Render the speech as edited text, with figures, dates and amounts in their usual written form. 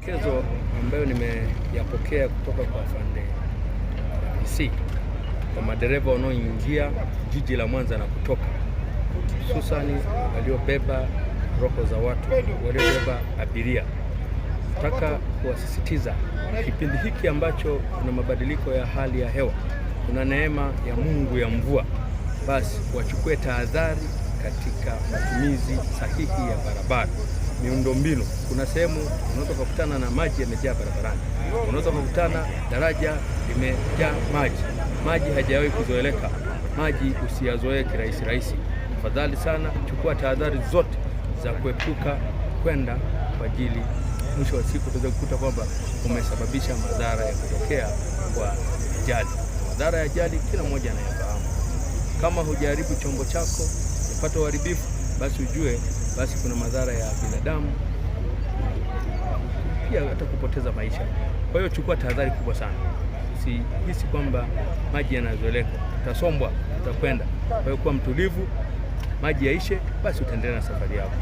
maelekezo ambayo nimeyapokea kutoka kwa afande RPC kwa madereva wanaoingia jiji la Mwanza na kutoka, hususani waliobeba roho za watu, waliobeba abiria, nataka kuwasisitiza kipindi hiki ambacho kuna mabadiliko ya hali ya hewa, kuna neema ya Mungu ya mvua, basi wachukue tahadhari katika matumizi sahihi ya barabara, miundombinu. Kuna sehemu unaweza kukutana na maji yamejaa barabarani, unaweza kukutana daraja limejaa maji hajawahi kuzoeleka. Maji usiyazoee kirahisi. Tafadhali sana, chukua tahadhari zote za kuepuka kwenda kwa ajili mwisho wa siku tunaweza kukuta kwamba umesababisha madhara ya kutokea kwa ajali. Madhara ya ajali kila mmoja anayafahamu. Kama hujaribu chombo chako yapata uharibifu, basi ujue basi kuna madhara ya binadamu, pia hata kupoteza maisha. Kwa hiyo chukua tahadhari kubwa sana. Usihisi kwamba maji yanazoeleka, utasombwa, utakwenda. Kwa hiyo kuwa mtulivu, maji yaishe, basi utaendelea na safari yako.